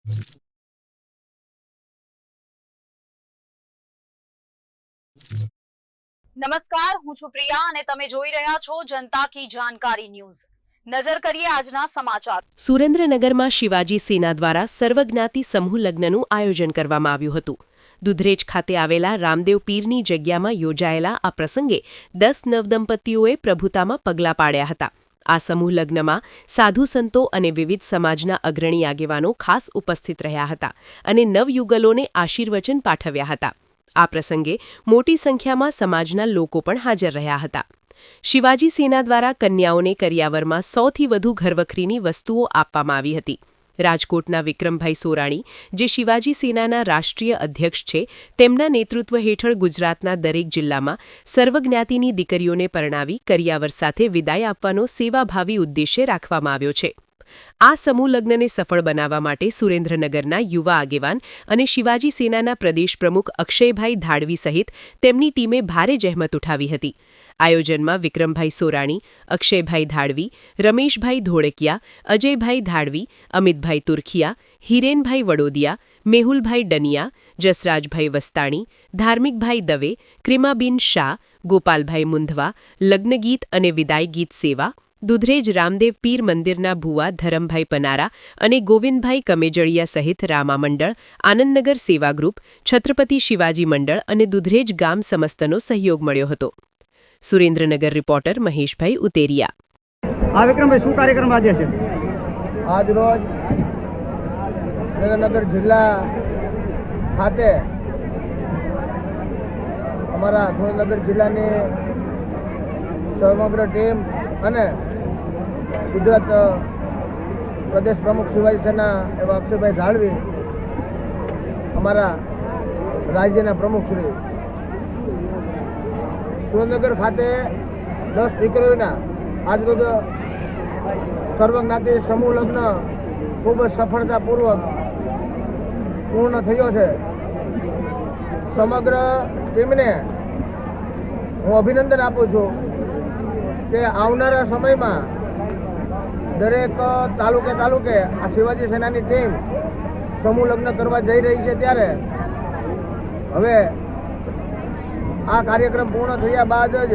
નમસ્કાર, હું છું પ્રિયા અને તમે જોઈ રહ્યા છો જનતા કી જાણકારી ન્યૂઝ। નજર કરીએ આજના સમાચાર। સુરેન્દ્રનગરમાં શિવાજી સેના દ્વારા સર્વજ્ઞાતિ સમૂહ લગ્નનું આયોજન કરવામાં આવ્યું હતું। દુધરેજ ખાતે આવેલા રામદેવ પીરની જગ્યામાં યોજાયેલા આ પ્રસંગે 10 નવદંપતીઓએ પ્રભુતામાં પગલાં પાડ્યા હતા। આ સમૂહ લગ્નમાં સાધુ સંતો અને વિવિધ સમાજના અગ્રણી આગેવાનો ખાસ ઉપસ્થિત રહ્યા હતા અને નવયુગલોને આશીર્વચન પાઠવ્યા હતા। આ પ્રસંગે મોટી સંખ્યામાં સમાજના લોકો પણ હાજર રહ્યા હતા। શિવાજી સેના દ્વારા કન્યાઓને કરિયાવરમાં 100થી વધુ ઘરવખરીની વસ્તુઓ આપવામાં આવી હતી। રાજકોટના વિક્રમભાઈ સોરાણી, જે શિવાજી સેનાના રાષ્ટ્રીય અધ્યક્ષ છે, તેમના નેતૃત્વ હેઠળ ગુજરાતના દરેક જિલ્લામાં સર્વજ્ઞાતિની દીકરીઓને પરણાવી કરિયાવર સાથે વિદાય આપવાનો સેવાભાવી ઉદ્દેશ્ય રાખવામાં આવ્યો છે। આ સમૂહ લગ્નને સફળ બનાવવા માટે સુરેન્દ્રનગરના યુવા આગેવાન અને શિવાજી સેનાના પ્રદેશ પ્રમુખ અક્ષયભાઈ ધાડવી સહિત તેમની ટીમે ભારે જહેમત ઉઠાવી હતી। આયોજનમાં વિક્રમભાઈ સોરાણી, અક્ષયભાઈ ધાડવી, રમેશભાઈ ધોળકિયા, અજયભાઈ ધાડવી, અમિતભાઈ તુરખિયા, હિરેનભાઈ વડોદિયા, મેહુલભાઈ ડનિયા, જસરાજભાઈ વસ્તાણી, ધાર્મિકભાઈ દવે, ક્રિમાબીન શાહ, ગોપાલભાઈ મુંધવા, લગ્નગીત અને વિદાય ગીત સેવા, દુધરેજ રામદેવ પીર મંદિરના ભુવા ધરમભાઈ પનારા અને ગોવિંદભાઈ કમેજળિયા સહિત રામા મંડળ, આનંદનગર સેવા ગ્રુપ, છત્રપતિ શિવાજી મંડળ અને દુધરેજ ગામ સમસ્તનો સહયોગ મળ્યો હતો। સુરેન્દ્રનગર રિપોર્ટર મહેશભાઈ ઉતેરિયા। વિક્રમભાઈ, શું કાર્યક્રમ આજે છે? આજ રોજ સુરેન્દ્રનગર જિલ્લા ખાતે અમારા સુરેન્દ્રનગર જિલ્લાની સમગ્ર ટીમ અને ગુજરાત પ્રદેશ પ્રમુખ શિવાજી સેના એવા અક્ષયભાઈ ધાડવી, અમારા રાજ્યના પ્રમુખ શ્રી સુરેન્દ્રનગર ખાતે 10 દીકરીઓના આજરોજ સર્વજ્ઞાતિ સમૂહ લગ્ન ખૂબ જ સફળતાપૂર્વક પૂર્ણ થયો છે। સમગ્ર ટીમને હું અભિનંદન આપું છું કે આવનારા સમયમાં દરેક તાલુકે આ શિવાજી સેનાની ટીમ સમૂહ લગ્ન કરવા જઈ રહી છે, ત્યારે હવે આ કાર્યક્રમ પૂર્ણ થયા બાદ જ